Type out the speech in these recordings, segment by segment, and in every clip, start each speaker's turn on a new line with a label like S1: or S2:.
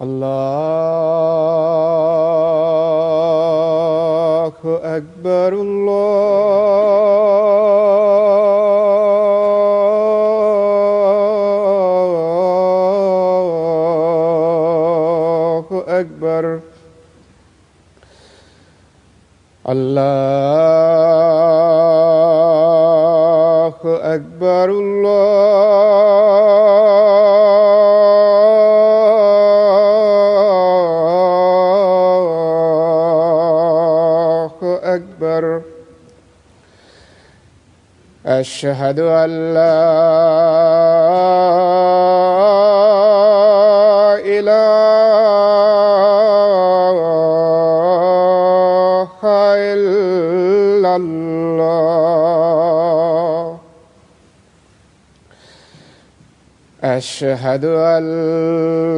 S1: الله أكبر الله أكبر الله أكبر أشهد أن لا إله إلا الله أشهد أن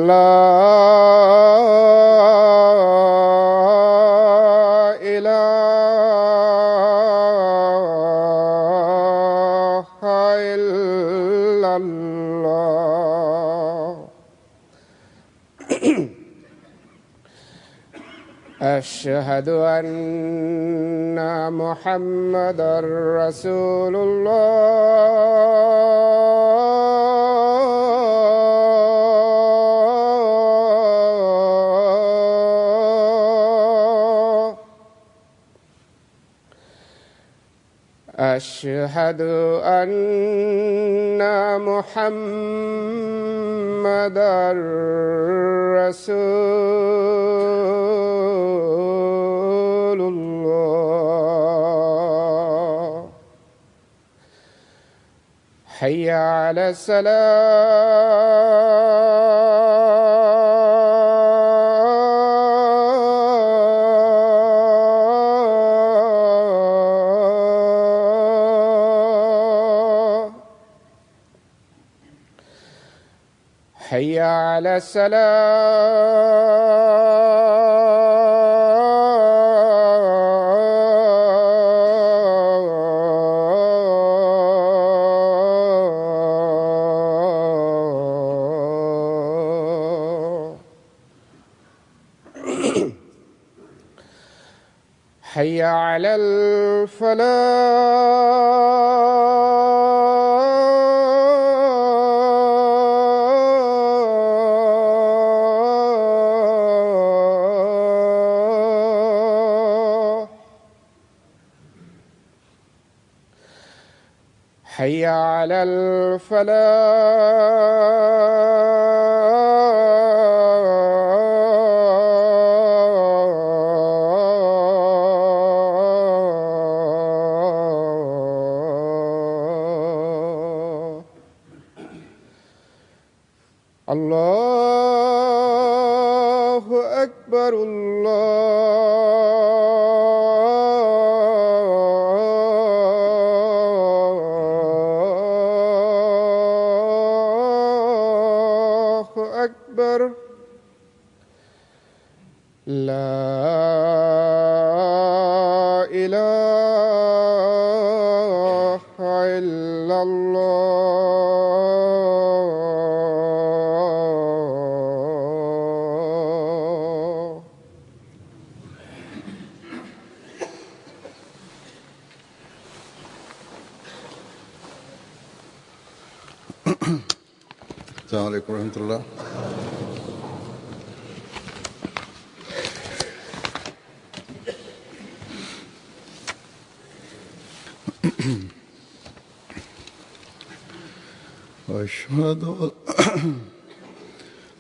S1: لا أشهد أن محمدًا رسول الله أشهد أن محمدًا رسول الله حي على الصلاة حي على الصلاة حي على الفلاح حي على الفلاح الله أكبر الله أكبر لا إله إلا الله
S2: السلام عليكم ورحمة الله.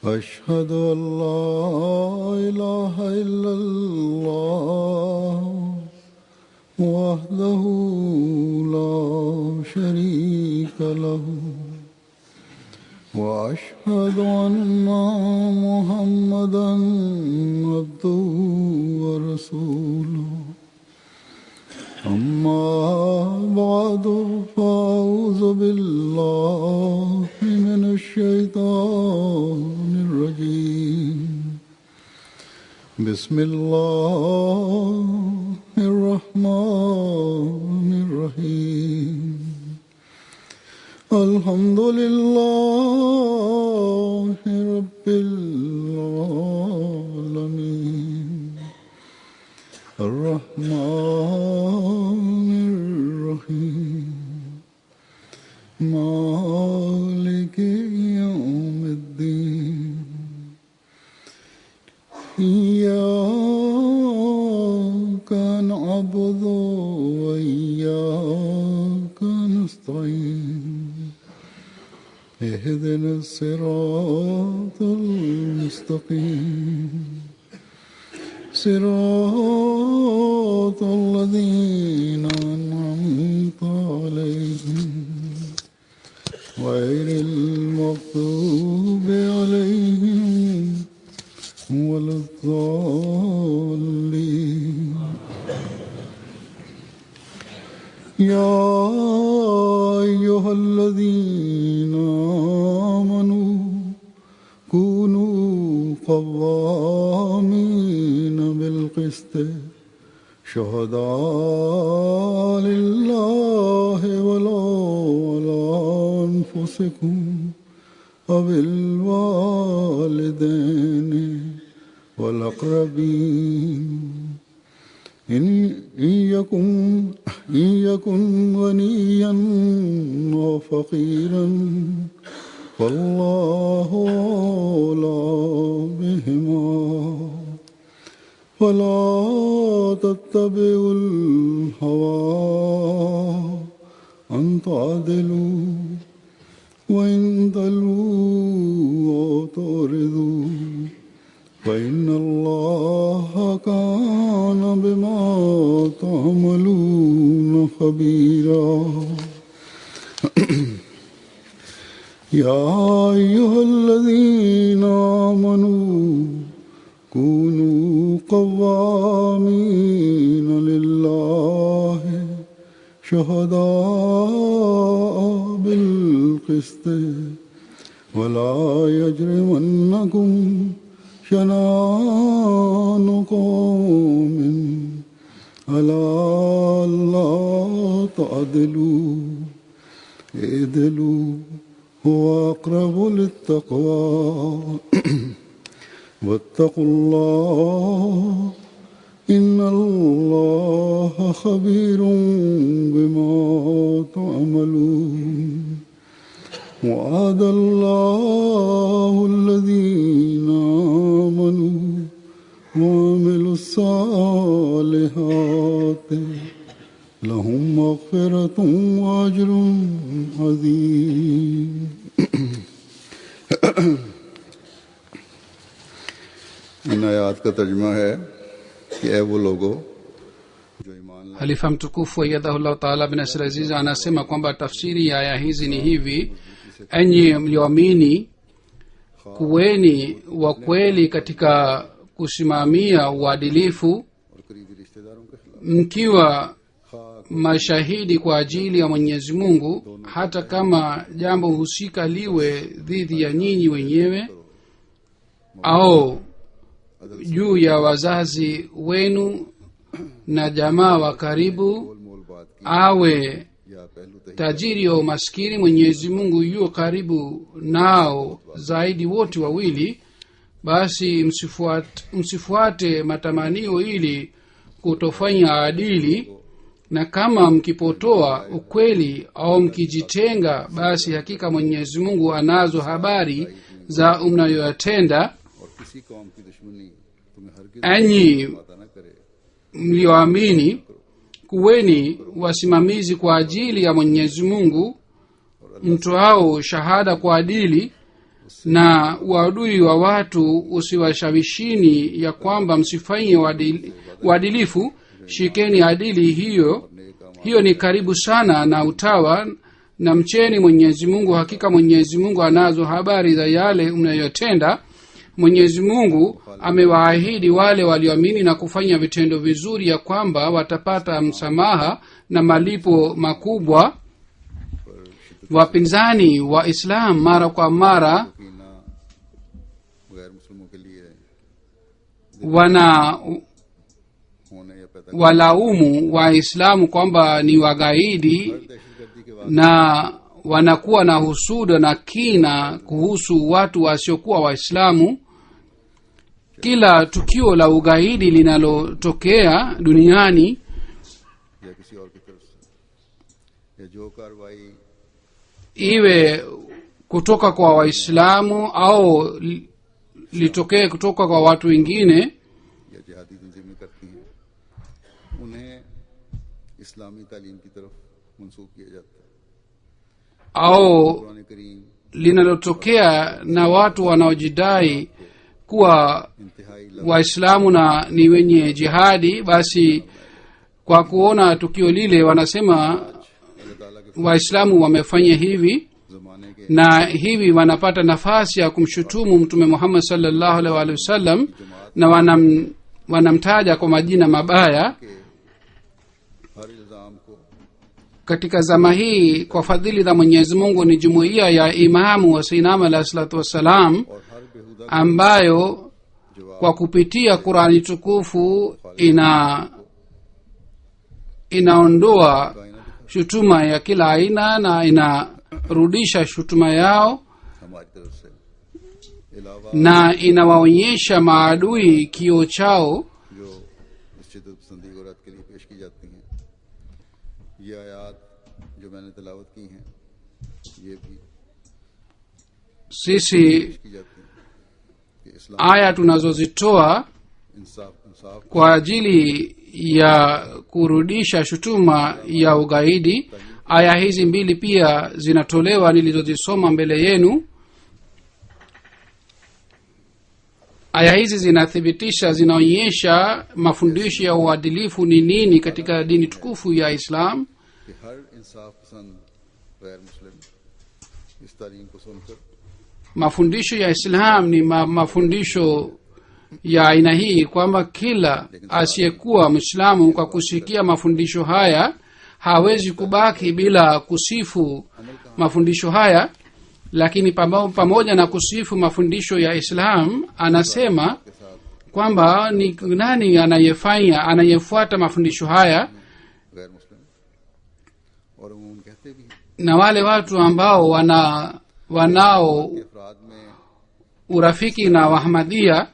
S2: أشهد أن لا إله إلا الله وحده لا شريك له وأشهد أن محمدًا عبده ورسوله أما بعد فأعوذ بالله من الشيطان الرجيم بسم الله الرحمن الرحيم الحمد لله رب العالمين الرحمن الرحيم مالك يوم الدين إياك نعبد وإياك نستعين اهدنا الصراط المستقيم صراط الذين أنعمت عليهم غير المغضوب عليهم ولا الضالين يا أيها الذين آمنوا كونوا قوامين بالقسط شهداء لله ولو على أنفسكم أو الوالدين والأقربين إن يكن غنيا أو فقيرا فالله أولى بهما فلا تتبعوا الهوى أن تعدلوا وإن تلووا أو تعرضوا فإن الله كان بما تعملون خبيرا يا أيها الذين آمنوا كونوا قوامين لله شهداء بالقسط ولا يجرمنكم شنآن قوم على ألا تعدلوا اعدلوا هو أقرب للتقوى واتقوا الله إن الله خبير بما تعملون وعد الله الذين آمنوا وعملوا الصالحات لهم مغفرة وأجر عظيم इन आयात का तर्जुमा है कि ऐ वो लोगों जो ईमान लाए।
S3: Halifa mtukufu ayyadahullahu taala bin Nasir Aziz anasema kwamba tafsiri ya aya hizi ni hivi: enyi mlioamini, kuweni wa kweli katika kusimamia uadilifu,
S2: और करीबी रिश्तेदारों के खिलाफ
S3: mkiwa mashahidi kwa ajili ya Mwenyezi Mungu, hata kama jambo husika liwe dhidi ya nyinyi wenyewe au juu ya wazazi wenu na jamaa wa karibu,
S2: मोल बात की
S3: awe
S2: या पहलू तही
S3: tajiri au maskini, Mwenyezi Mungu yu karibu nao zaidi wote wawili. Basi msifuate matamanio ili kutofanya adili, na kama mkipotoa ukweli au mkijitenga, basi hakika Mwenyezi Mungu anazo habari za mnayoyatenda.
S2: और किसी कौम की दुश्मनी तुम्हें हरगिज
S3: Enyi
S2: पता न करे
S3: mlioamini, kuweni wasimamizi kwa ajili ya Mwenyezi Mungu, mtoao shahada kwa adili, na uadui wa watu usiwashawishini ya kwamba msifanye uadilifu. Shikeni adili, hiyo ni karibu sana na utawa, na mcheni Mwenyezi Mungu, hakika Mwenyezi Mungu anazo habari za yale mnayotenda. mwenyezi mungu amewaahidi wale walioamini na kufanya vitendo vizuri ya kwamba watapata msamaha na malipo makubwa. wapinzani wa islam mara kwa mara
S2: कीना गैर मुस्लिमों के लिए
S3: wana
S2: होने या पैदा
S3: walaumu waislamu kwamba ni wagaidi
S2: दहशतगर्दी के वाक़े
S3: na wanakuwa na husuda na kina kuhusu watu wasiokuwa waislamu. kila tukio la ugaidi linalotokea duniani
S2: या किसी और की तरफ से या जो कार्रवाई
S3: iwe kutoka kwa waislamu au litokee kutoka kwa watu wengine,
S2: या जिहादी तंजीमें करती हैं उन्हें इस्लामी तालीम की तरफ मंसूब किया जाता है।
S3: au
S2: कुरान करीम
S3: linalotokea na watu wanaojidai kuwa
S2: इंतहाई
S3: waislamu na ni wenye jihadi, basi kwa kuona tukio lile wanasema
S2: अल्लाह ताला के
S3: waislamu wamefanya hivi,
S2: ज़माने के
S3: na hivi wanapata nafasi ya kumshutumu mtume Muhammad sallallahu alaihi wasallam na wanamtaja kwa majina mabaya.
S2: हर इल्ज़ाम को
S3: Katika zama hii kwa fadhili za Mwenyezi Mungu ni jumuiya ya Imamu wa Sinam alayhi salatu wassalam
S2: और हर बेहुदा
S3: ambayo kwa kupitia Qurani tukufu inaondoa shutuma ya kila aina na inarudisha shutuma yao
S2: हमारी तरफ से अलावा
S3: na inawaonyesha maadui kio chao.
S2: जो इस शिद्दत पसंदी को रद्द के लिए पेश की जाती हैं, ये आयात जो मैंने तिलावत की हैं ये भी
S3: Sisi
S2: पेश की जाती हैं कि इस्लाम
S3: aya tunazozitoa
S2: इंसाफ
S3: kwa ajili ya kurudisha shutuma ya ugaidi, aya hizi mbili pia zinatolewa nilizozisoma mbele yenu. Aya hizi zinathibitisha, zinaonyesha mafundisho ya uadilifu ni nini katika dini tukufu ya Islam.
S2: कि हर इंसाफ पसंद गैर मुस्लिम इस तालीम को सुनकर
S3: Mafundisho ya Islam ni mafundisho ya aina hii kwamba kila asiyekuwa Mwislamu kwa kusikia mafundisho haya hawezi kubaki bila kusifu mafundisho haya. Lakini pamoja na kusifu mafundisho ya Islam, anasema kwamba ni nani anayefuata mafundisho haya,
S2: गैर मुस्लिम और उमूमन कहते भी हैं
S3: na wale watu ambao wanao
S2: कि अफराद में
S3: urafiki na Wahamadia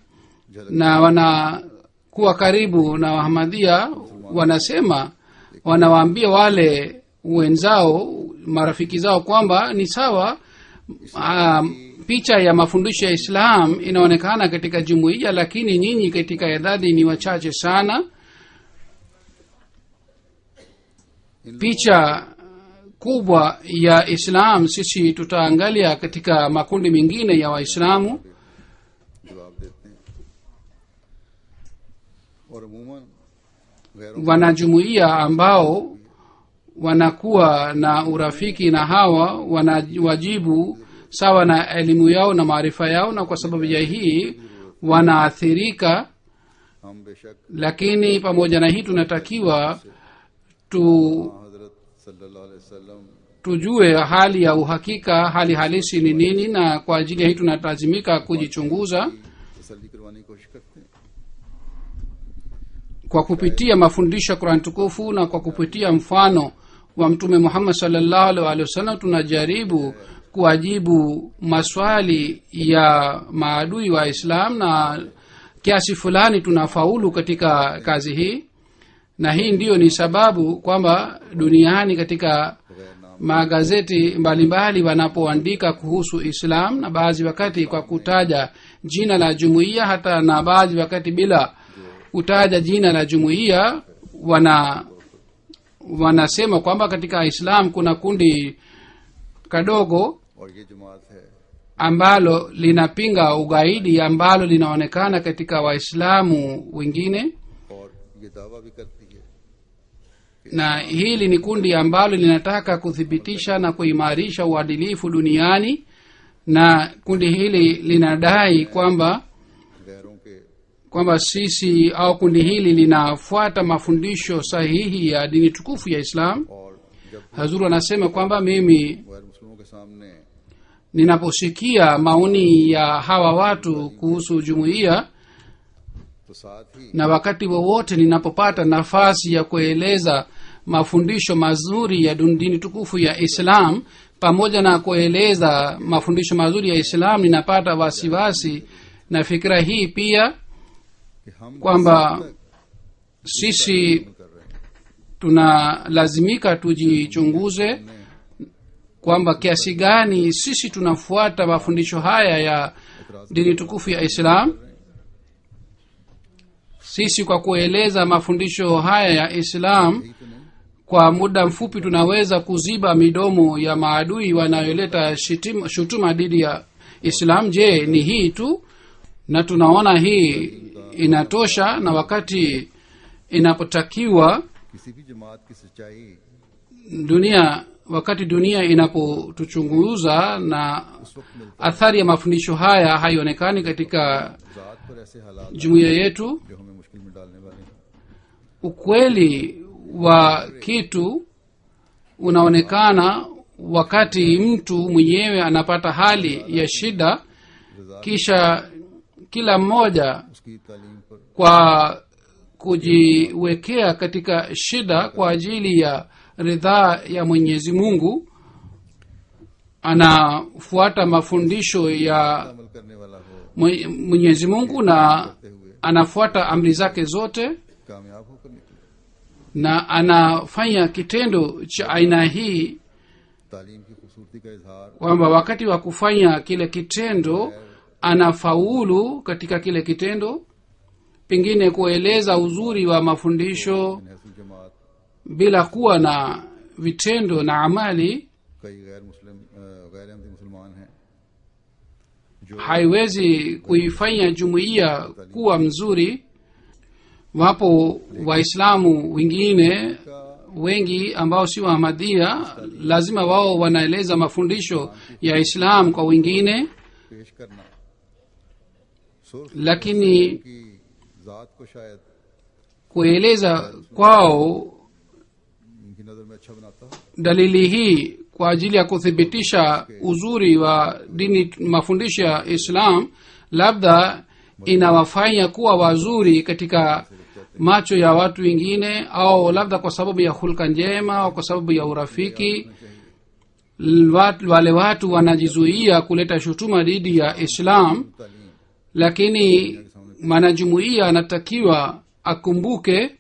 S3: na wanakuwa karibu na Wahamadia, wanasema, wanawaambia wale wenzao, marafiki zao, kwamba ni sawa, picha ya mafundisho ya Islam inaonekana katika jumuiya, lakini nyinyi katika idadi ni wachache sana. Picha kubwa ya Islam sisi tutaangalia katika makundi mengine ya Waislamu.
S2: जवाब देते हैं और अमूमन गैरों
S3: Wanajumuiya ambao wanakuwa na urafiki na hawa wanawajibu sawa na elimu yao na maarifa yao, na kwa sababu ya hii wanaathirika.
S2: हम बेशक
S3: Lakini pamoja na hii tunatakiwa
S2: हजरत सल्लल्लाहु अलैहि वसल्लम
S3: tujue hali ya uhakika, hali halisi ni nini, na kwa ajili ya hii tunalazimika kujichunguza
S2: तसल्ली करवाने की कोशिश करते हैं।
S3: kwa kupitia mafundisho ya Qur'an tukufu na kwa kupitia mfano wa Mtume Muhammad sallallahu alaihi wasallam tunajaribu kuwajibu maswali ya maadui wa Islam, na kiasi fulani tunafaulu katika kazi hii. Na hii ndiyo ni sababu kwamba duniani katika magazeti mbalimbali wanapoandika kuhusu Islam, na baadhi wakati kwa kutaja jina la jumuiya, hata na baadhi wakati bila kutaja jina la jumuiya, wanasema kwamba katika Islam kuna kundi kadogo
S2: और ये जमात है
S3: ambalo linapinga ugaidi, ambalo linaonekana katika Waislamu wengine,
S2: और ये दावा भी करती है
S3: na hili ni kundi ambalo linataka kuthibitisha na kuimarisha uadilifu duniani. Na kundi hili linadai kwamba kwamba sisi au kundi hili linafuata mafundisho sahihi ya dini tukufu ya islam.
S2: और जब
S3: Hazuru anasema kwamba mimi
S2: गैर मुस्लिमों के सामने
S3: ninaposikia maoni ya hawa watu kuhusu jumuiya,
S2: तो साथ ही
S3: na wakati wowote ninapopata nafasi ya kueleza mafundisho mazuri ya dini tukufu ya islam pamoja na kueleza mafundisho mazuri ya islam, ninapata wasiwasi na fikira hii pia
S2: कि हम
S3: kwamba sisi
S2: कर रहे हैं
S3: tunalazimika tujichunguze kwamba kiasi gani sisi tunafuata mafundisho haya ya dini tukufu ya islam. Sisi kwa kueleza mafundisho haya ya islam
S2: यही तो नहीं
S3: kwa muda mfupi tunaweza kuziba midomo ya maadui wanayoleta shutuma dhidi ya islam. Je, ni hii tu? Na tunaona hii inatosha, na wakati inapotakiwa
S2: किसी भी जमात की सच्चाई
S3: dunia, wakati dunia inapotuchunguza na
S2: उस वक्त मिलती
S3: athari ya mafundisho haya haionekani katika
S2: ज़ात पर ऐसे हालात
S3: jumuiya yetu,
S2: जो हमें मुश्किल में डालने वाले हैं
S3: ukweli wa kitu unaonekana wakati mtu mwenyewe anapata hali ya shida, kisha kila mmoja
S2: उसकी तालीम पर
S3: kwa kujiwekea katika shida kwa ajili ya ridhaa ya mwenyezi mungu anafuata mafundisho ya
S2: अमल करने वाला हो
S3: mwenyezi mungu na anafuata amri zake zote
S2: कामयाब होकर निकले
S3: na anafanya kitendo cha aina hii,
S2: तालीम की खूबसूरती का इजहार
S3: kwamba wakati wa kufanya kile kitendo anafaulu katika kile kitendo, pengine kueleza uzuri wa mafundisho
S2: नहसुल जमात
S3: bila kuwa na vitendo na amali
S2: कई गैर अहमदी मुसलमान हैं जो
S3: haiwezi kuifanya jumuiya kuwa mzuri. Wapo waislamu wengine wengi ambao si waahmadia, lazima wao wanaeleza mafundisho ya islam kwa wengine,
S2: पेश करना सुर्ख
S3: lakini
S2: की ज़ात को शायद
S3: kueleza kwao
S2: उनकी नज़र में अच्छा बनाता हो
S3: dalili hii kwa ajili ya kuthibitisha uzuri wa dini mafundisho ya islam labda inawafanya kuwa wazuri katika macho ya watu wengine, au labda kwa sababu ya hulka njema au kwa sababu ya urafiki. Wale watu wanajizuia kuleta shutuma dhidi ya islam,
S2: तालीम
S3: lakini mwanajumuiya anatakiwa akumbuke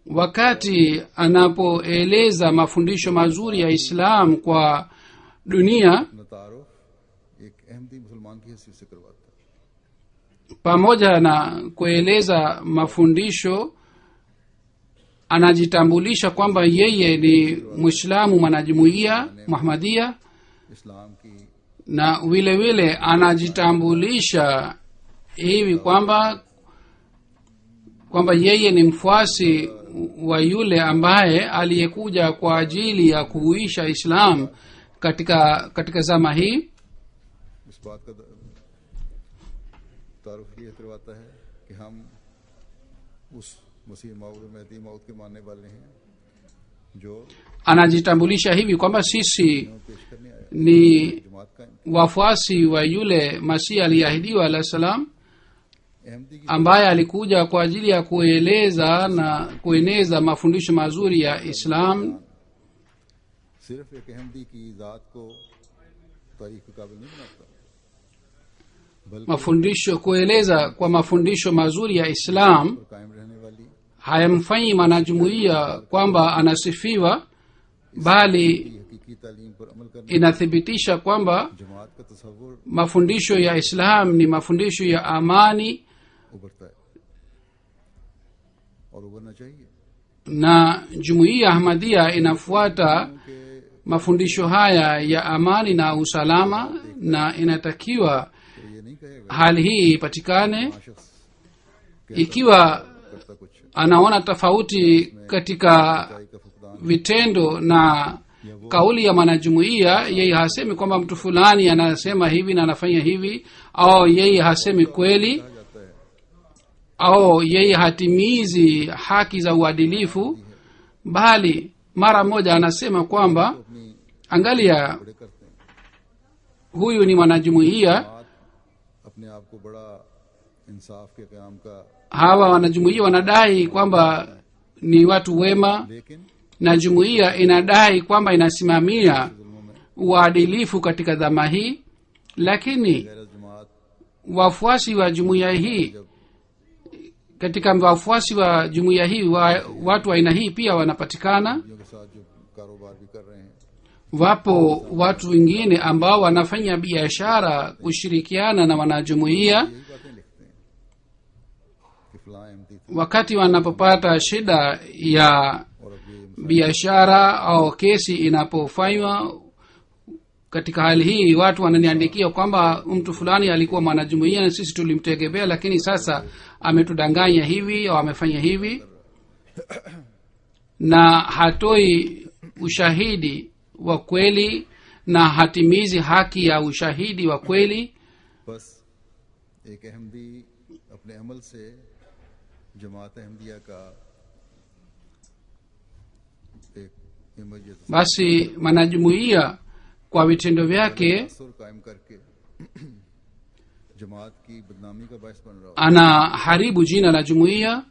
S3: wakati anapoeleza mafundisho mazuri ya islam kwa dunia,
S2: नतारुफ एक अहमदी मुसलमान की हैसियत से करवाता है
S3: pamoja na kueleza mafundisho anajitambulisha kwamba yeye ni mwislamu mwanajumuiya muhamadia,
S2: इस्लाम की
S3: na vile vile anajitambulisha hivi kwamba yeye ni mfuasi wa yule ambaye aliyekuja kwa ajili ya kuhuisha islam katika zama hii.
S2: इस बात का तारुफ ये करवाता है कि हम उस मसीह मौद मेहदी मौद के मानने वाले हैं जो
S3: Anajitambulisha hivi kwamba sisi
S2: पेश करने आया
S3: ni
S2: जमात का
S3: wafuasi wa yule masihi aliyeahidiwa alah salam,
S2: Ahmadi की
S3: ambaye alikuja kwa ajili ya kueleza na kueneza mafundisho mazuri ya islam.
S2: सिर्फ एक अहमदी की ज़ात को तारीख के काबिल नहीं बनाता बल्कि
S3: Kueleza kwa mafundisho mazuri ya islam
S2: और कायम रहने वाली
S3: hayamfanyi mwanajumuiya kwamba anasifiwa, bali
S2: हकीकी तालीम पर अमल करने
S3: inathibitisha kwamba
S2: जमात का तसव्वुर
S3: mafundisho ya islam ni mafundisho ya amani,
S2: उभरता है और उभरना चाहिए
S3: na jumuiya ahmadia inafuata mafundisho haya ya amani na usalama, na inatakiwa
S2: तो ये नहीं कहेगा
S3: hali hii ipatikane.
S2: हाँ शख्स
S3: Ikiwa
S2: करता कुछ
S3: anaona tofauti katika
S2: सच्चाई का फुकदान
S3: vitendo na kauli ya mwanajumuiya, yeye hasemi kwamba mtu fulani anasema hivi na anafanya hivi, au yeye hasemi kweli,
S2: कहा जाता है
S3: au yeye hatimizi haki za uadilifu, bali mara moja anasema kwamba
S2: अपनी
S3: angalia,
S2: बड़े करते हैं,
S3: huyu ni mwanajumuiya.
S2: बात अपने आप को बड़ा इंसाफ के क़याम का,
S3: Hawa wanajumuiya wanadai kwamba ni watu wema,
S2: लेकिन
S3: na jumuiya inadai kwamba inasimamia
S2: जुल्मों में
S3: uadilifu katika dhama hii, lakini
S2: गैर जमात
S3: wafuasi wa jumuiya hii, katika wafuasi wa jumuiya hii watu wa aina hii pia wanapatikana.
S2: के साथ जो कारोबार भी कर रहे हैं,
S3: Wapo watu wengine ambao wanafanya biashara kushirikiana na wanajumuiya.
S2: यही बातें लिखते हैं कि फलां एमपी थे
S3: Wakati wanapopata shida ya
S2: और अब ये
S3: biashara au kesi inapofanywa, katika hali hii watu wananiandikia kwamba mtu fulani alikuwa mwanajumuiya na sisi tulimtegemea, lakini sasa ametudanganya hivi au amefanya hivi, na hatoi ushahidi wa kweli na hatimizi haki ya ushahidi wa kweli.
S2: बस एक अहमदी अपने अमल से जमात अहमदिया का एक image
S3: Basi mwanajumuiya kwa vitendo vyake
S2: तसव्वुर कायम करके जमात की बदनामी का बायस बन रहा हो,
S3: anaharibu jina la jumuiya,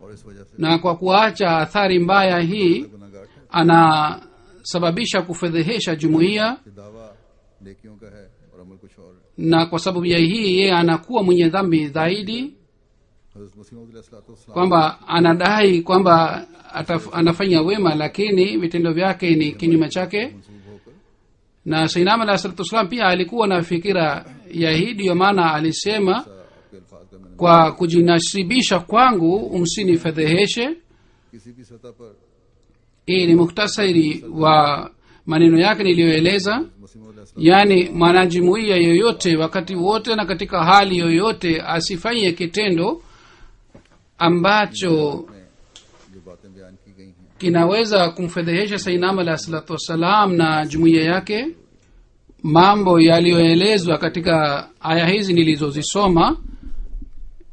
S2: और इस वजह से
S3: na kwa kuacha athari mbaya hii
S2: गुनाहगार है
S3: anasababisha kufedhehesha jumuiya,
S2: कि दावा नेकियों का है और अमल कुछ और है।
S3: na kwa sababu ya hii yeye anakuwa mwenye dhambi zaidi,
S2: हज़रत मसीह मौऊद अलैहिस्सलाम
S3: kwamba anadai kwamba anafanya wema, lakini vitendo vyake ni kinyume chake.
S2: मंसूब होकर
S3: Na Sayyidina Ahmad alayhi wasallam pia alikuwa na fikira ya hii, ndiyo maana alisema,
S2: आपके अल्फाज का मैंने
S3: kwa kujinasibisha kwangu msinifedheheshe.
S2: किसी भी सतह पर
S3: Hii ni muhtasari wa maneno yake niliyoeleza.
S2: मसीह मौऊद अलैहिस्सलाम
S3: Yaani mwanajumuiya yoyote wakati wote na katika hali yoyote asifanye kitendo ambacho
S2: में जो बातें बयान की गई हैं,
S3: kinaweza kumfedhehesha Sayyidina Ahmad alayhi salatu wassalam na jumuiya yake. Mambo yaliyoelezwa katika aya hizi nilizozisoma,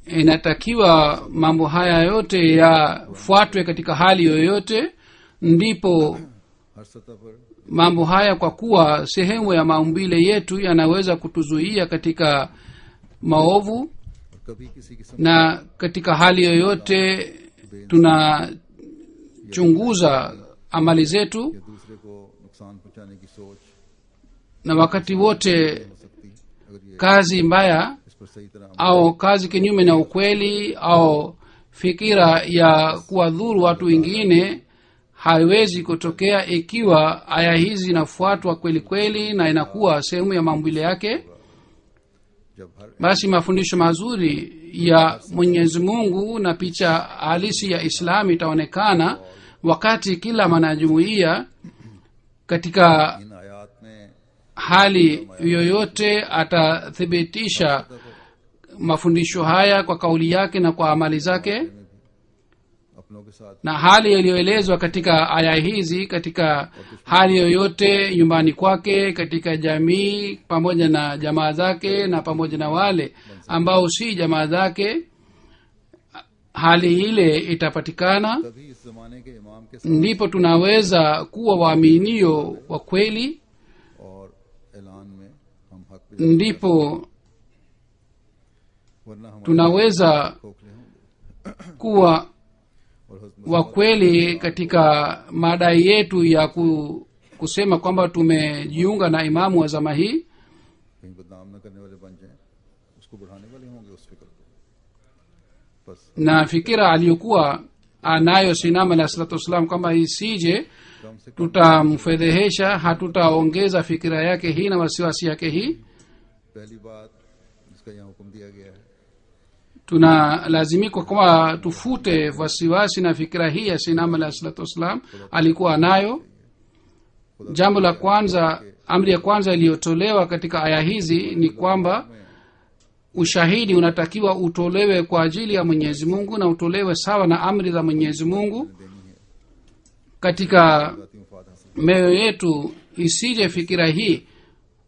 S3: inatakiwa mambo haya yote yafuatwe katika hali yoyote. Ndipo
S2: हर सतह पर
S3: mambo haya, kwa kuwa sehemu ya maumbile yetu, yanaweza kutuzuia katika maovu,
S2: और कभी किसी किस्म
S3: na katika hali yoyote tunachunguza amali zetu,
S2: या दूसरे को नुकसान पहुंचाने की सोच
S3: na wakati wote
S2: हो सकती अगर ये
S3: kazi mbaya
S2: इस पर सही तरह
S3: au kazi kinyume na ukweli au fikira ya kuwadhuru watu wengine haiwezi kutokea ikiwa aya hizi zinafuatwa kweli kweli na inakuwa sehemu ya maumbile yake.
S2: जब हर
S3: Basi mafundisho mazuri ya Mwenyezi Mungu na picha halisi ya Islamu itaonekana wakati kila mwanajumuiya katika
S2: इन आयात में
S3: hali yoyote atathibitisha mafundisho haya kwa kauli yake na kwa amali zake.
S2: अपनों के साथ
S3: Na hali iliyoelezwa katika aya hizi, katika hali yoyote, nyumbani kwake, katika jamii, pamoja na jamaa zake na pamoja na wale ambao si jamaa zake, hali ile itapatikana.
S2: तभी इस जमाने के इमाम के साथ
S3: Ndipo tunaweza kuwa waaminio wa kweli,
S2: और ऐलान में हम हक पे
S3: ndipo
S2: वरना हमारे
S3: tunaweza
S2: खोखले होंगे
S3: kuwa
S2: और हज़रत
S3: wa kweli katika madai yetu ya kusema kwamba tumejiunga na imamu wa zama hii,
S2: कहीं बदनाम न करने वाले बन जाएं, उसको बढ़ाने वाले होंगे उस फिक्र को। बस
S3: na fikira aliyokuwa anayo Sinama alayhi salatu wassalam kwamba isije
S2: कम से कम
S3: tutamfedhehesha, hatutaongeza fikira yake hii na wasiwasi yake hii.
S2: पहली बात जिसका यहाँ हुक्म दिया गया है
S3: Tunalazimika kwamba tufute wasiwasi na fikira hii ya Sinama alayhi salatu wassalam alikuwa nayo. Jambo la kwanza, amri ya kwanza iliyotolewa katika aya hizi ni kwamba ushahidi unatakiwa utolewe kwa ajili ya Mwenyezi Mungu na utolewe sawa na amri za Mwenyezi Mungu. Katika
S2: ذاتی मफाद हासिल
S3: mioyo yetu isije fikira hii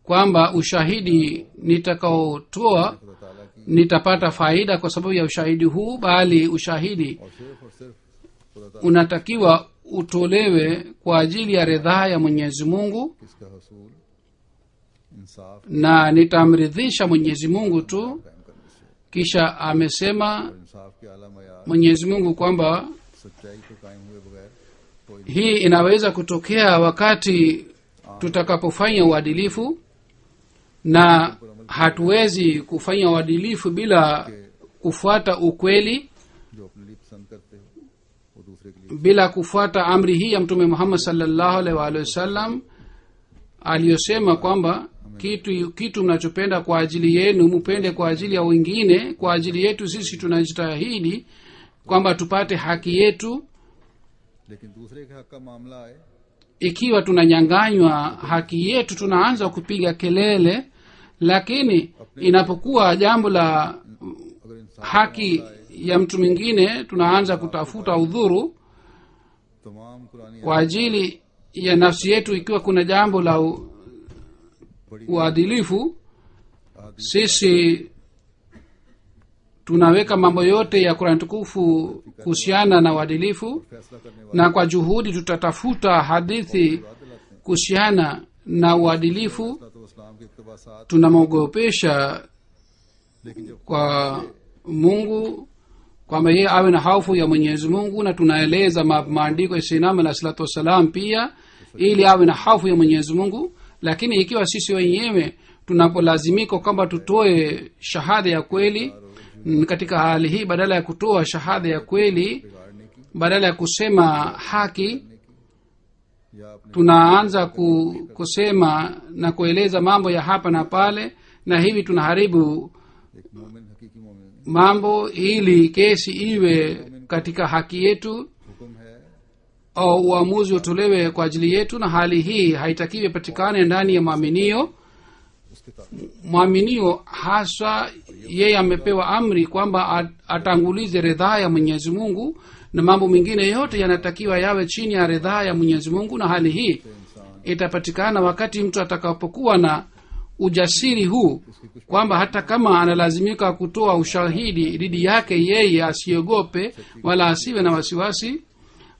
S3: kwamba ushahidi nitakaotoa
S2: खुदा ताला की
S3: nitapata faida kwa sababu ya ushahidi huu, bali ushahidi
S2: और सिर्फ खुदा ताला
S3: unatakiwa utolewe kwa ajili ya ridhaa ya mwenyezi mungu,
S2: इसका हसूल इंसाफ
S3: na nitamridhisha mwenyezi mungu tu.
S2: कायम करने से,
S3: kisha amesema
S2: और इंसाफ के आला मयार
S3: mwenyezi mungu kwamba
S2: सच्चाई को कायम हुए बगैर कोई
S3: hii inaweza kutokea wakati tutakapofanya uadilifu, na hatuwezi kufanya uadilifu bila kufuata ukweli,
S2: जो अपने लिए पसंद करते हो वो दूसरे के लिए
S3: bila kufuata amri hii ya mtume muhammad sallallahu alaihi wa alihi wasallam aliyosema kwamba kitu mnachopenda kwa ajili yenu mupende kwa ajili ya wengine. Kwa ajili yetu sisi tunajitahidi kwamba tupate haki yetu.
S2: लेकिन दूसरे के हक का मामला आए
S3: Ikiwa tunanyanganywa haki yetu tunaanza kupiga kelele, lakini inapokuwa jambo la
S2: अगर इंसान
S3: haki ya mtu mwingine tunaanza kutafuta udhuru
S2: तमाम कुरानी
S3: kwa ajili ya nafsi yetu. Ikiwa kuna jambo la uadilifu, sisi tunaweka mambo yote ya Qur'an tukufu kuhusiana na uadilifu,
S2: फैसला करने वाले
S3: na kwa juhudi tutatafuta hadithi kuhusiana na uadilifu.
S2: तो इस्लाम के इक़्तिबासात,
S3: Tunamwogopesha
S2: लेकिन जब
S3: kwa mungu kwamba yeye awe na hofu ya mwenyezi mungu, na tunaeleza maandiko ya Sayyidina alayhi salatu wassalam pia ili awe na hofu ya mwenyezi mungu. Lakini ikiwa sisi wenyewe tunapolazimika kwamba tutoe shahada ya kweli, katika hali hii badala ya kutoa shahada ya kweli,
S2: बिगाड़ने की
S3: badala ya kusema haki,
S2: या अपने
S3: tunaanza kusema na kueleza mambo ya hapa na pale, na hivi tunaharibu
S2: एक मोमिन हकीकी मोमिन
S3: mambo ili kesi iwe katika haki yetu
S2: हुक्म है
S3: au uamuzi utolewe kwa ajili yetu, na hali hii haitakiwi patikane ndani ya mwaminio.
S2: उसके तहत
S3: Mwaminio hasa yeye amepewa amri kwamba atangulize ridhaa ya mwenyezi mungu, na mambo mengine yote yanatakiwa yawe chini ya ridhaa ya mwenyezi mungu. Na hali hii itapatikana wakati mtu atakapokuwa na ujasiri huu kwamba hata kama analazimika kutoa ushahidi dhidi yake, yeye asiogope wala asiwe na wasiwasi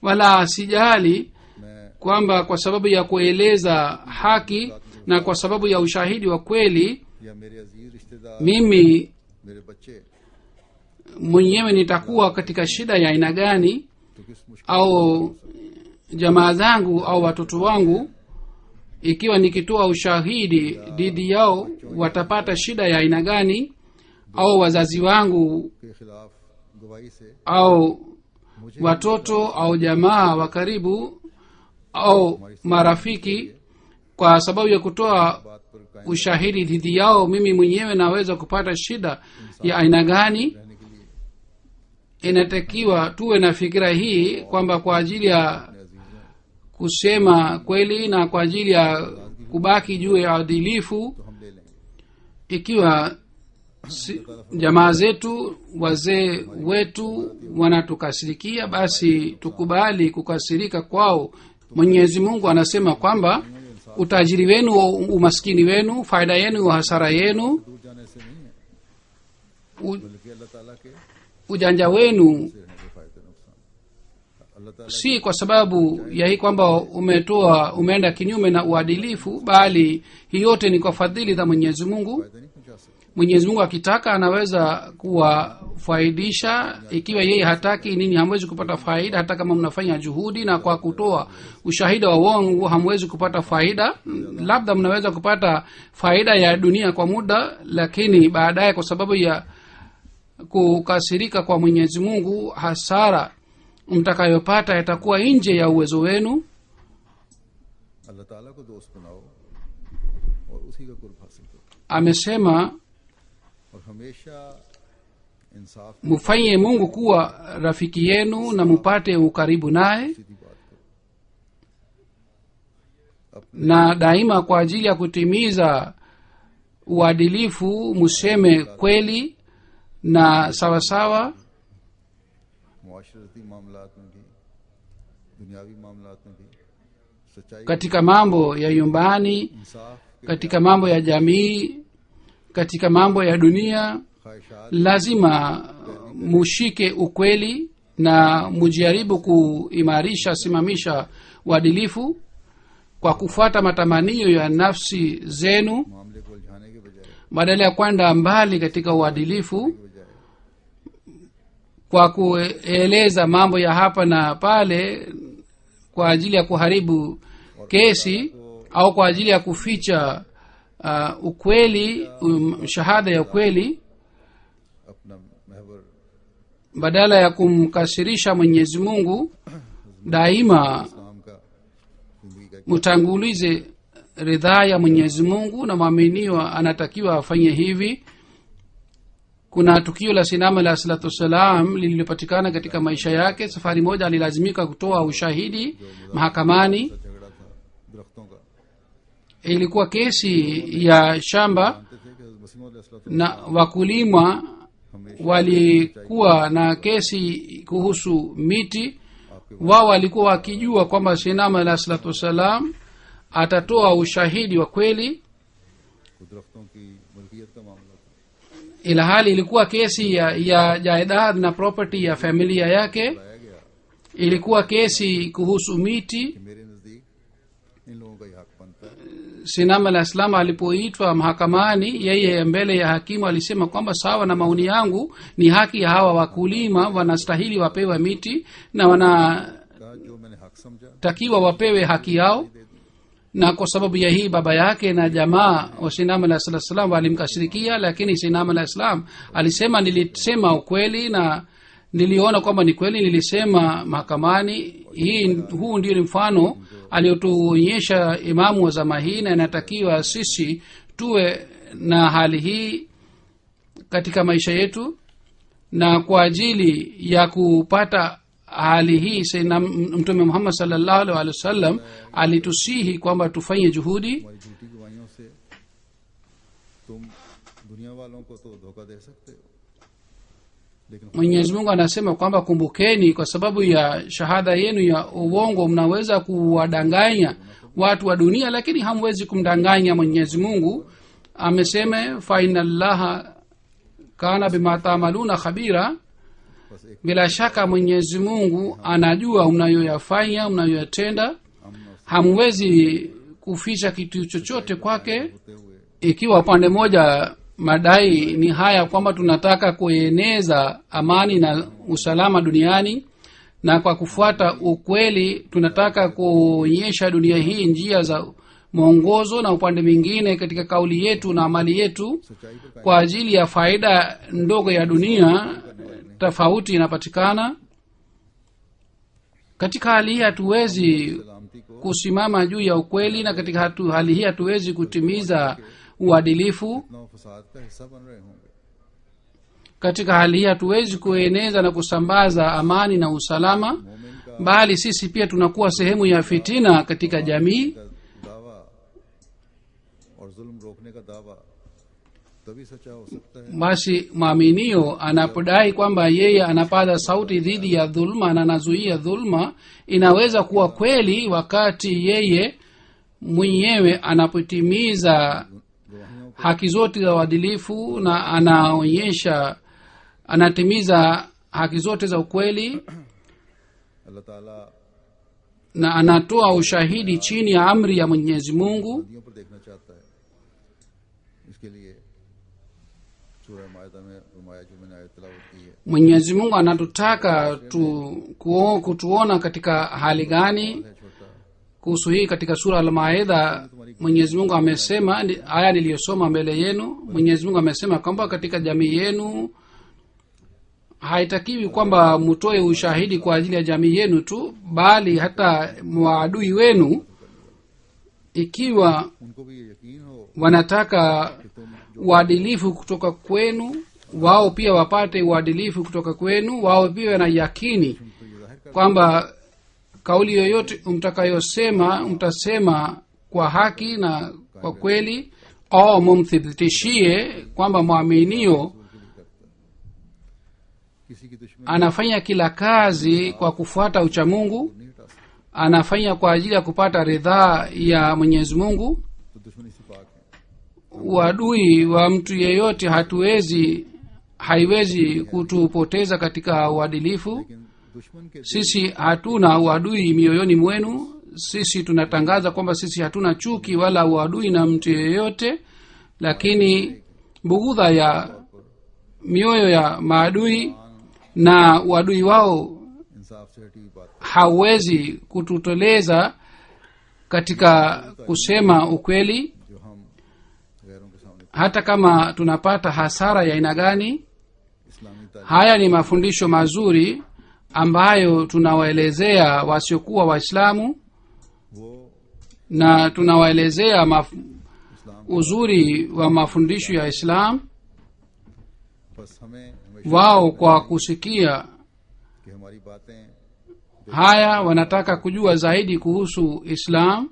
S3: wala asijali
S2: मैं
S3: kwamba kwa sababu ya kueleza haki na kwa sababu ya ushahidi wa kweli
S2: या मेरे अजीज रिश्तेदार
S3: mimi
S2: मेरे बच्चे
S3: mwenyewe nitakuwa katika shida ya aina gani,
S2: तो किस मुश्किल
S3: au jamaa zangu au watoto wangu, ikiwa nikitoa ushahidi dhidi yao watapata shida ya aina gani, au wazazi wangu
S2: के खिलाफ गवाही से
S3: au watoto au jamaa wa karibu au marafiki, kwa sababu ya kutoa
S2: बात पर कायम
S3: ushahidi dhidi yao mimi mwenyewe naweza kupata shida ya aina gani.
S2: रहने के लिए
S3: Inatakiwa tuwe na fikira hii kwamba kwa ajili ya
S2: अपने अजीजों
S3: kusema kweli na kwa ajili ya kubaki juu ya adilifu,
S2: तो हम ले लेंगे
S3: ikiwa jamaa zetu wazee wetu wanatukasirikia, basi tukubali kukasirika kwao. Mwenyezi mungu anasema kwamba utajiri wenu umaskini wenu, faida yenu hasara yenu,
S2: दूर जाने से नहीं है
S3: u-
S2: बल्कि अल्लाह ताला के
S3: ujanja wenu
S2: से हैं जो फायदे नुकसान अल्लाह ताला
S3: si kwa sababu ya hii kwamba umeenda kinyume na uadilifu, bali hii yote ni kwa fadhili za mwenyezi mungu.
S2: फायदा नहीं पहुंचा सकते
S3: Mwenyezi mungu akitaka anaweza kuwafaidisha. Ikiwa yeye hataki, nini hamwezi kupata faida, hata kama mnafanya juhudi. Na kwa kutoa ushahidi wa uongo hamwezi kupata faida. Labda mnaweza kupata faida ya dunia kwa muda, lakini baadaye kwa sababu ya kukasirika kwa mwenyezi mungu, hasara mtakayopata itakuwa nje ya uwezo wenu.
S2: अल्लाह ताला को दोस्त बनाओ और उसी का कुर्ब हासिल करो
S3: Amesema
S2: और हमेशा इंसाफ की
S3: mufanye mungu kuwa rafiki yenu na mupate ukaribu naye,
S2: सीधी बात करो
S3: na daima kwa ajili ya kutimiza uadilifu museme kweli na sawasawa
S2: मुआशरती मामलात में भी दुनियावी मामलात में भी सच्चाई
S3: katika mambo ya nyumbani,
S2: इंसाफ के
S3: katika mambo ya jamii, katika mambo ya dunia.
S2: ख्वाहिशात
S3: lazima mushike ukweli na mujaribu kuimarisha simamisha uadilifu kwa kufuata matamanio ya nafsi zenu
S2: मामले को उलझाने के बजाय
S3: badala ya kwenda mbali katika uadilifu kwa kueleza mambo ya hapa na pale kwa ajili ya kuharibu kesi au kwa ajili ya kuficha ukweli shahada ya ukweli
S2: अपना महवर
S3: badala ya kumkasirisha Mwenyezi Mungu daima
S2: इस्लाम का जिंदगी का
S3: mtangulize ridhaa ya Mwenyezi Mungu na mwaminiwa anatakiwa afanye hivi. Kuna tukio la Sinama alayhi salatu wassalam lililopatikana katika maisha yake. Safari moja alilazimika kutoa ushahidi mahakamani.
S2: झगड़ा था दरख्तों का
S3: Ilikuwa kesi ya shamba
S2: जानते थे कि मसीह अलैहिस्सलातु
S3: na wakulima walikuwa na kesi kuhusu miti. Wao walikuwa wakijua kwamba Sinama alayhi salatu wassalam atatoa ushahidi wa kweli,
S2: वो दरख्तों की मलकियत का मामला था
S3: ila hali ilikuwa kesi ya jaidad na property ya familia yake.
S2: लाया गया
S3: Ilikuwa kesi kuhusu miti.
S2: कि मेरे नजदीक इन लोगों का ही हक बनता है
S3: Sinama alayhi salam alipoitwa mahakamani, yeye mbele ya hakimu alisema kwamba sawa na maoni yangu ni haki ya hawa wakulima, wanastahili wapewe miti na wanatakiwa
S2: कहा जो मैंने हक समझा
S3: wapewe haki yao. Na kwa sababu ya hii baba yake na jamaa wa Sinama alayhi salam walimkashirikia, lakini Sinama alayhi salam alisema nilisema ukweli na niliona kwamba ni kweli, nilisema mahakamani. Huu ndio ni mfano aliotuonyesha imamu wa zama hii, na inatakiwa sisi tuwe na hali hii katika maisha yetu. Na kwa ajili ya kupata hali hii Mtume Muhammad sallallahu alaihi wasallam alitusihi kwamba tufanye juhudi.
S2: हमारी झूठी गवाहियों से तुम दुनिया वालों को तो धोखा दे सकते हो लेकिन
S3: Mwenyezi Mungu anasema kwamba kumbukeni, kwa sababu ya shahada yenu ya uongo mnaweza kuwadanganya watu wa dunia, lakini hamwezi kumdanganya Mwenyezi Mungu. Amesema fa innallaha kana bima ta'maluna khabira,
S2: बस एक
S3: bila shaka Mwenyezi Mungu anajua mnayoyafanya mnayoyatenda. Hamwezi kuficha kitu chochote kwake.
S2: होते हुए
S3: Ikiwa upande moja madai ni haya kwamba tunataka kueneza amani na usalama duniani, na kwa kufuata ukweli tunataka kuonyesha dunia hii njia za mwongozo, na upande mwingine katika kauli yetu na amali yetu
S2: सच्चाई पर
S3: kwa ajili ya faida ndogo ya dunia, tofauti inapatikana. Katika hali hii hatuwezi
S2: सलामती को
S3: kusimama juu ya ukweli, na katika hali hii hatuwezi kutimiza uadilifu.
S2: नौ फसाद का हिस्सा बन रहे होंगे
S3: Katika hali hii hatuwezi kueneza na kusambaza amani na usalama,
S2: मोमिन का
S3: bali sisi pia tunakuwa sehemu ya fitina katika jamii.
S2: दावा और जुल्म रोकने का दावा तभी सच्चा हो सकता है
S3: Basi mwaminio anapodai kwamba yeye anapaza sauti dhidi ya dhulma na anazuia dhulma, inaweza kuwa kweli wakati yeye mwenyewe anapotimiza
S2: गवाहियों
S3: haki zote za uadilifu na anatimiza haki zote za ukweli,
S2: अल्लाह ताला
S3: na anatoa ushahidi chini ya amri ya Mwenyezi Mungu.
S2: नदियों पर देखना चाहता है इसके लिए सूरह मायदा में फरमाया जो मैंने आयत तिलावत की है
S3: Mwenyezi Mungu anatutaka kutuona katika hali gani.
S2: है छोटा
S3: Kuhusu hii katika sura Al-Maida Mwenyezi Mungu amesema, aya niliyosoma mbele yenu, Mwenyezi Mungu amesema kwamba katika jamii yenu haitakiwi kwamba mutoe ushahidi kwa ajili ya jamii yenu tu, bali hata maadui wenu, ikiwa
S2: उनको भी ये यकीन हो
S3: wanataka uadilifu kutoka kwenu, wao pia wapate uadilifu kutoka kwenu. Wao pia wana yakini
S2: तो ये जाहिर कर
S3: kwamba kauli yoyote mtakayosema mtasema kwa haki na kwa kweli, au mumthibitishie kwamba mwaminio
S2: किसी की दुश्मनी
S3: anafanya kila kazi kwa kufuata uchamungu,
S2: नहीं हटा सकते
S3: anafanya kwa ajili ya kupata ridhaa ya Mwenyezi Mungu.
S2: तो दुश्मनी से पाक है
S3: Uadui wa mtu yeyote hatuwezi haiwezi kutupoteza katika uadilifu.
S2: लेकिन दुश्मन के
S3: Sisi hatuna uadui mioyoni mwenu. Sisi tunatangaza kwamba sisi hatuna chuki wala uadui na mtu yeyote, lakini bughudha ya mioyo ya maadui na uadui wao
S2: इंसाफ से हटी हुई बात
S3: hauwezi kututoleza katika kusema ukweli,
S2: जो हम गैरों के सामने
S3: hata kama tunapata hasara ya aina gani.
S2: इस्लामी तालीम
S3: Haya ni mafundisho mazuri ambayo tunawaelezea wasiokuwa Waislamu,
S2: वो
S3: na tunawaelezea
S2: इस्लाम
S3: uzuri wa mafundisho ya Islam.
S2: बस हमें हमेशा
S3: Wao kwa kusikia
S2: कि हमारी बातें
S3: haya wanataka kujua zaidi kuhusu Islam.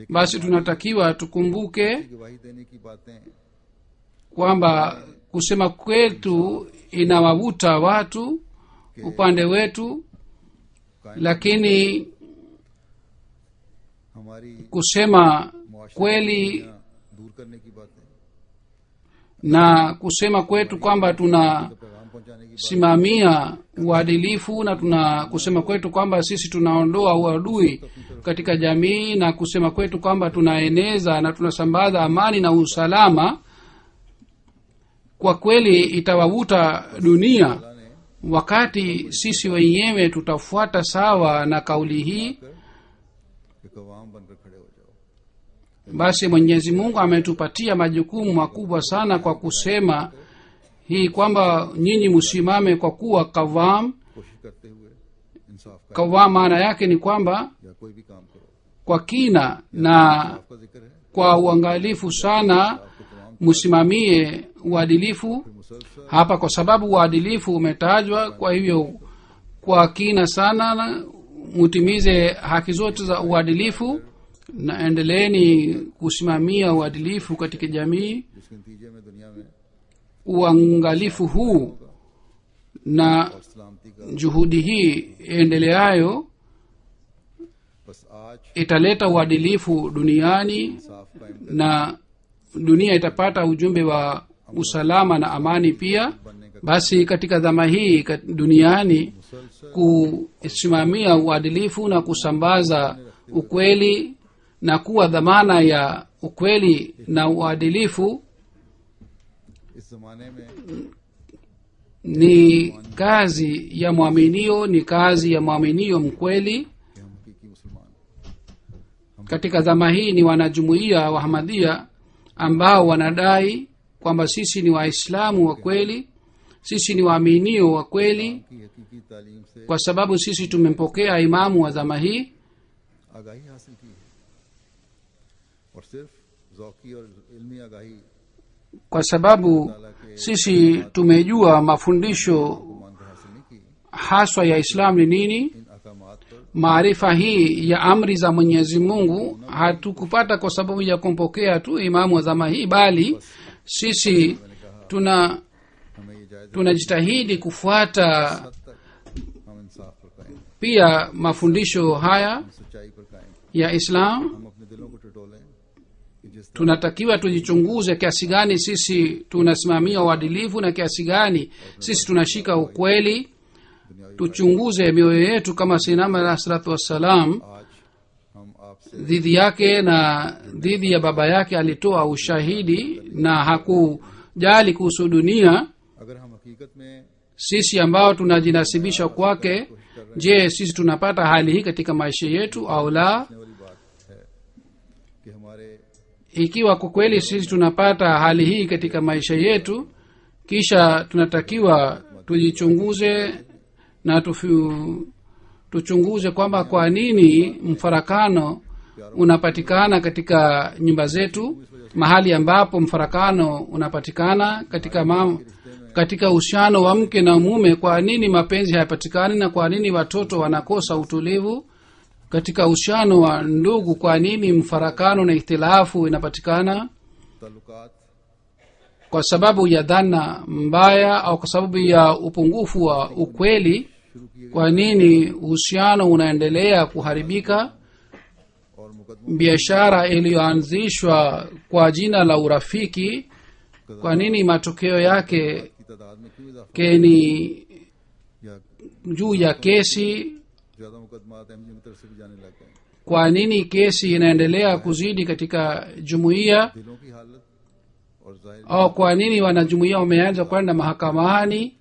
S3: Basi tunatakiwa tukumbuke
S2: गवाही देने की बातें
S3: kwamba kusema kwetu inawavuta watu upande wetu, lakini
S2: हमारी
S3: kusema
S2: मुआशरे
S3: kweli
S2: की दूर करने की बातें
S3: na kusema kwetu kwamba tunasimamia
S2: पैगाम पहुंचाने की
S3: uadilifu na kusema kwetu kwamba sisi tunaondoa uadui katika jamii, na kusema kwetu kwamba tunaeneza na tunasambaza amani na usalama, kwa kweli itawavuta dunia wakati sisi wenyewe tutafuata sawa na kauli hii.
S2: कि कवाम बनकर खड़े हो जाओ
S3: Basi Mwenyezi Mungu ametupatia majukumu makubwa sana kwa kusema hii kwamba nyinyi msimame kwa kuwa kavam.
S2: कोशिश करते हुए इंसाफ का
S3: Kavam maana yake ni kwamba
S2: या कोई भी काम करो
S3: kwa kina na
S2: आपका जिक्र है
S3: kwa uangalifu sana msimamie uadilifu
S2: मुसलसल
S3: hapa, kwa sababu uadilifu umetajwa. Kwa hivyo kwa kina sana na mutimize haki zote za uadilifu, na endeleeni kusimamia uadilifu katika jamii.
S2: जिसके नतीजे में दुनिया में
S3: Uangalifu huu na
S2: सलामती का
S3: juhudi hii endeleayo
S2: बस आज
S3: italeta uadilifu duniani,
S2: इंसाफ कायम
S3: na dunia itapata ujumbe wa usalama na amani pia. Basi katika dhama hii duniani kusimamia uadilifu na kusambaza ukweli na kuwa dhamana ya ukweli na uadilifu
S2: इस जमाने में
S3: ni kazi ya mwaminio, ni kazi ya mwaminio mkweli.
S2: कि हम हकीकी मुसलमान
S3: Katika dhama hii ni wanajumuiya wa Ahmadiyya ambao wanadai kwamba sisi ni Waislamu wa kweli, sisi ni waaminio wa kweli,
S2: की हकीकी तालीम से
S3: kwa sababu sisi tumempokea imamu wa dhama hii,
S2: आगाही हासिल की है और सिर्फ ज़ौकी और इल्मी आगाही
S3: kwa sababu sisi tumejua mafundisho
S2: मान के हासिल नहीं की
S3: haswa ya Islam ni nini.
S2: इन अहकामात पर
S3: Maarifa hii ya amri za Mwenyezi Mungu hatukupata kwa sababu ya kumpokea tu imamu wa dhama hii, bali sisi
S2: हमें ये जायज़
S3: tunajitahidi kufuata
S2: हद तक हम इंसाफ पर कायम
S3: pia mafundisho haya
S2: सच्चाई पर कायम
S3: ya Islam.
S2: हम अपने दिलों को टटोलें कि जिस तरह
S3: Tunatakiwa tujichunguze kiasi gani sisi tunasimamia uadilifu na kiasi gani sisi tunashika ukweli. Tuchunguze mioyo yetu kama Sayyidina alayhi salatu wassalam
S2: आज हम आपसे
S3: dhidi yake na dhidi ya baba yake alitoa ushahidi na hakujali kuhusu dunia.
S2: अगर हम हकीकत में
S3: Sisi ambao tunajinasibisha kwake, je, sisi tunapata hali hii katika maisha yetu au la?
S2: वाली बात है कि हमारे
S3: Ikiwa kwa kweli sisi tunapata hali hii katika maisha yetu, kisha tunatakiwa tujichunguze na tuchunguze kwamba kwa nini mfarakano unapatikana katika nyumba zetu, mahali ambapo mfarakano unapatikana katika uhusiano wa mke na mume. Kwa nini mapenzi hayapatikani, na kwa nini watoto wanakosa utulivu katika uhusiano wa ndugu? Kwa nini mfarakano na ikhtilafu inapatikana?
S2: ताल्लुकात
S3: Kwa sababu ya dhana mbaya au kwa sababu ya upungufu wa ukweli? Kwa nini uhusiano unaendelea kuharibika?
S2: और मुकदमों
S3: Biashara iliyoanzishwa kwa jina la urafiki, kwa nini matokeo yake
S2: की तादाद में क्यों इजाफा
S3: keni
S2: या
S3: juu ya kesi
S2: ज्यादा मुकदमात एमजी की तरफ से भी जाने लग गए
S3: kwa nini kesi inaendelea kuzidi katika jumuiya
S2: दिलों की हालत और जाहिर
S3: au kwa nini wanajumuiya wameanza kwenda mahakamani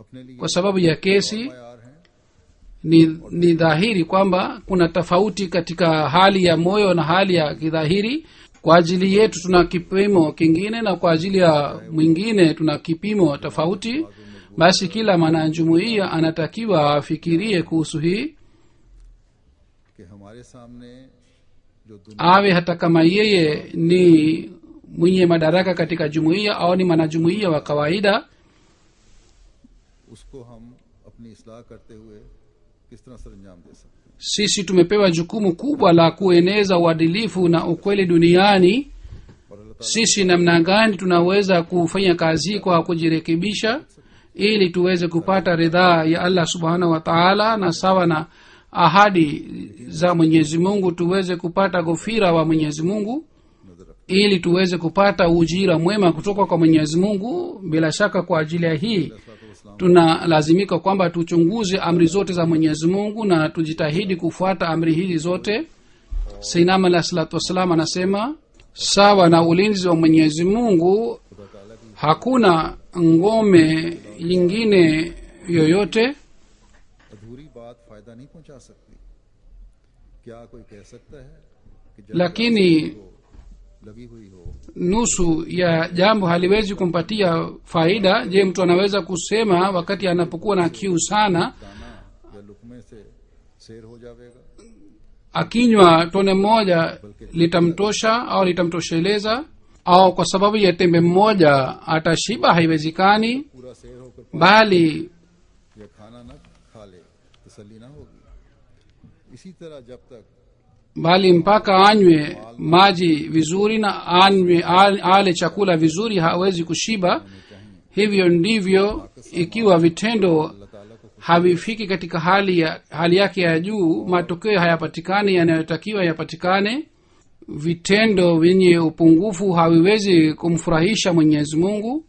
S2: अपने लिए
S3: kwa sababu ya kesi
S2: तैयार हैं
S3: ni dhahiri kwamba kuna tofauti katika hali ya moyo na hali ya kidhahiri. Kwa ajili yetu tuna kipimo kingine na kwa ajili ya mwingine tuna kipimo tofauti. Basi kila mwanajumuiya anatakiwa afikirie kuhusu hii,
S2: कि हमारे सामने जो दुनिया
S3: awe hata kama yeye ni mwenye madaraka katika jumuiya au ni mwanajumuiya wa kawaida,
S2: उसको हम अपनी इस्लाह करते हुए किस तरह सर अंजाम दे सकते हैं
S3: sisi tumepewa jukumu kubwa la kueneza uadilifu na ukweli duniani.
S2: और अल्लाह ताला
S3: Sisi namna gani tunaweza kufanya kazi kwa kujirekebisha ili tuweze kupata ridhaa ya Allah subhanahu wa ta'ala, na sawa na ahadi za Mwenyezi Mungu tuweze kupata ghufira wa Mwenyezi Mungu
S2: नजर रख
S3: ili tuweze kupata ujira mwema kutoka kwa Mwenyezi Mungu. Bila shaka kwa ajili ya hii tunalazimika kwamba tuchunguze amri zote za Mwenyezi Mungu na tujitahidi kufuata amri hizi zote. Sayyidina alayhi salatu wasalam anasema sawa na ulinzi wa Mwenyezi Mungu
S2: खुदा ताला की
S3: hakuna ngome nyingine yoyote.
S2: अधूरी बात फायदा नहीं पहुंचा सकती। क्या कोई कह सकता है कि जब
S3: Lakini
S2: लगी हुई हो
S3: nusu ya jambo haliwezi kumpatia faida. Je, mtu anaweza kusema wakati anapokuwa na kiu sana
S2: दाना या लुकमे से शेर हो जाएगा?
S3: akinywa tone moja litamtosha au litamtosheleza, au kwa sababu ya tembe moja atashiba? Haiwezekani.
S2: पूरा शेर होकर
S3: Bali
S2: या खाना न खा ले तसल्ली ना होगी। इसी तरह जब तक
S3: bali mpaka anywe maji vizuri na ale chakula vizuri hawezi kushiba. Hivyo ndivyo ikiwa vitendo
S2: अल्लाह ताला को
S3: havifiki katika hali yake ya juu, matokeo hayapatikani yanayotakiwa yapatikane. Vitendo vyenye upungufu haviwezi kumfurahisha Mwenyezi Mungu.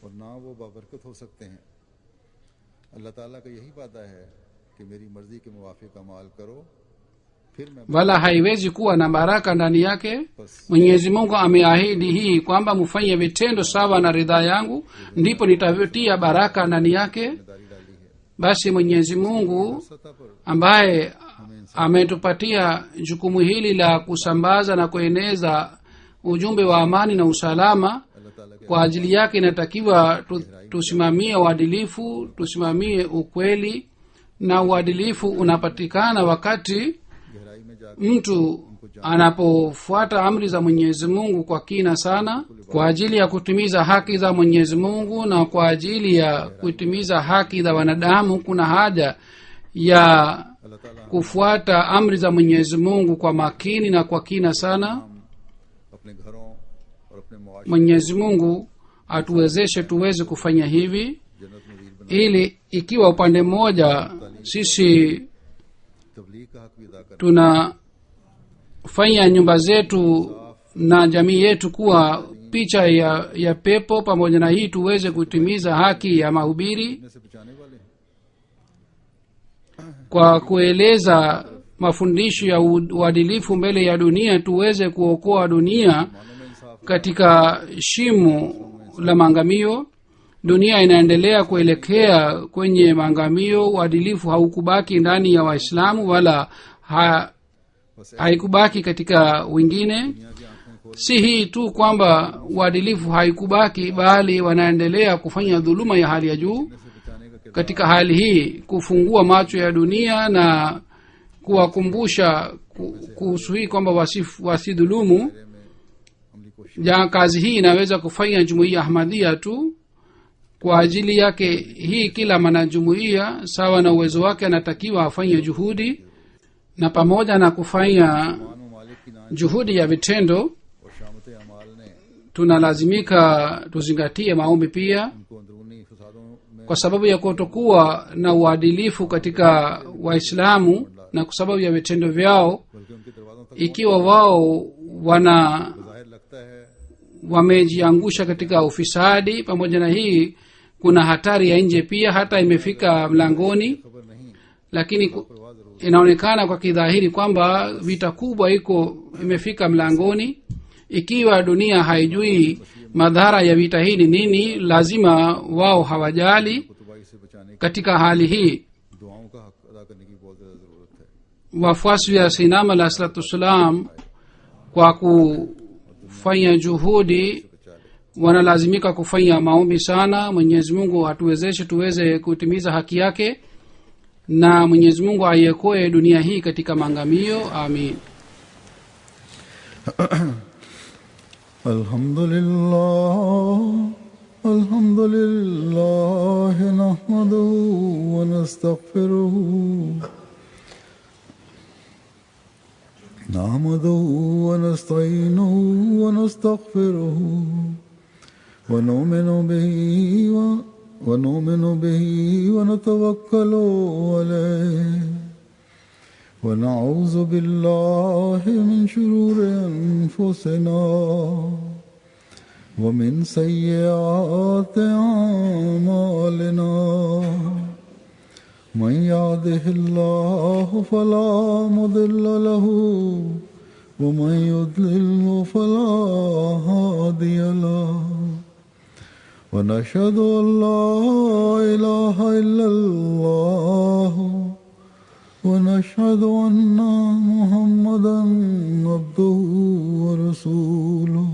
S2: और ना वो बाबरकत हो सकते हैं। अल्लाह ताला का यही वादा है कि मेरी मर्जी के मुवाफिक अमाल करो फिर मैं
S3: Wala haiwezi kuwa na baraka ndani yake. Mwenyezi Mungu ameahidi hii kwamba mfanye vitendo sawa na ridhaa yangu, ndipo nitavitia baraka ndani yake.
S2: जिम्मेदारी डाली है।
S3: Basi Mwenyezi Mungu
S2: सतह पर
S3: ambaye ametupatia jukumu hili la kusambaza na kueneza ujumbe wa amani na usalama,
S2: अल्लाह ताला के
S3: kwa ajili yake inatakiwa tusimamie uadilifu, tusimamie ukweli. Na uadilifu unapatikana wakati
S2: गहराई में जाकर
S3: mtu anapofuata amri za Mwenyezi Mungu kwa kina sana, kwa ajili ya kutimiza haki za Mwenyezi Mungu na kwa ajili ya kutimiza haki za wanadamu. Kuna haja ya
S2: अल्लाह ताला
S3: kufuata amri za Mwenyezi Mungu kwa makini na kwa kina sana.
S2: हम अपने घरों और अपने मुआशरे
S3: Mwenyezi Mungu atuwezeshe tuweze kufanya hivi,
S2: जन्नत नज़ीर बना
S3: ili ikiwa upande mmoja sisi
S2: तबलीग का हक भी अदा कर
S3: tunafanya nyumba zetu na jamii yetu kuwa picha ya pepo, pamoja na hii tuweze kutimiza haki ya mahubiri
S2: से बचाने वाले हैं।
S3: kwa kueleza mafundisho ya uadilifu mbele ya dunia, tuweze kuokoa dunia
S2: मानव में इंसाफ
S3: katika shimo la maangamio. Dunia inaendelea kuelekea kwenye maangamio. Uadilifu haukubaki ndani ya Waislamu wala haikubaki katika wengine.
S2: दुनिया की आंखें खोल
S3: Si hii tu kwamba uadilifu haikubaki, bali wanaendelea kufanya dhuluma ya hali ya juu.
S2: से बचाने का किरदार
S3: Katika hali hii kufungua macho ya dunia na kuwakumbusha kuhusu hii kwamba wasidhulumu,
S2: में अमली कोशिश
S3: kazi hii inaweza kufanya jumuiya Ahmadiyya tu. Kwa ajili yake hii kila mwanajumuiya sawa na uwezo wake anatakiwa afanye juhudi, na pamoja na kufanya
S2: मान मालिक की ना
S3: juhudi ya vitendo
S2: और शामत अमाल ने
S3: tunalazimika tuzingatie maombi pia,
S2: उनको अंदरूनी फसादों में
S3: kwa sababu ya kutokuwa na uadilifu katika Waislamu na kwa sababu ya vitendo vyao.
S2: बल्कि उनके दरवाजों तक
S3: Ikiwa wao wana
S2: ज़ाहिर
S3: wamejiangusha katika ufisadi. Pamoja na hii kuna hatari ya nje pia, hata imefika mlangoni, lakini inaonekana kwa kidhahiri kwamba vita kubwa imefika mlangoni. Ikiwa dunia haijui madhara ya vita hii ni nini, lazima wao hawajali. Katika hali hii wafuasi wa Sayyidina alayhi salatu wassalam kwa kufanya juhudi wanalazimika kufanya maombi sana. Mwenyezi Mungu atuwezeshe tuweze kutimiza haki yake, na Mwenyezi Mungu aiokoe dunia hii katika maangamio. Amin.
S2: Alhamdulillah nahmaduhu wa nastaghfiruhu wa nasta'inuhu wa nastaghfiruhu wa nu'minu bihi wa natawakkalu alayhi wa na'udhu billahi min shururi anfusina ومن سيئات أعمالنا من يهده الله فلا مضل له ومن يضلل فلا هادي له ونشهد أن لا إله إلا الله ونشهد أن محمدا عبده ورسوله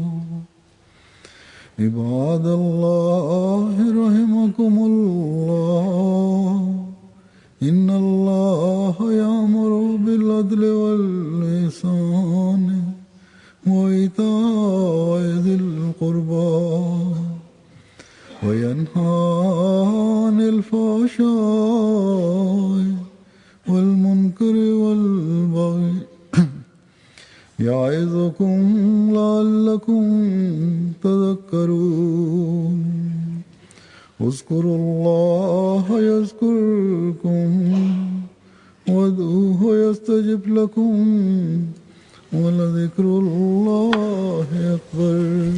S2: عباد الله رحمكم الله إن الله يأمر بالعدل والإحسان وإيتاء ذي القربى وينهى عن الفحشاء والمنكر والبغي يعظكم لعلكم تذكرون اذكروا الله يذكركم وادعوه يستجب لكم ولذكر الله أكبر.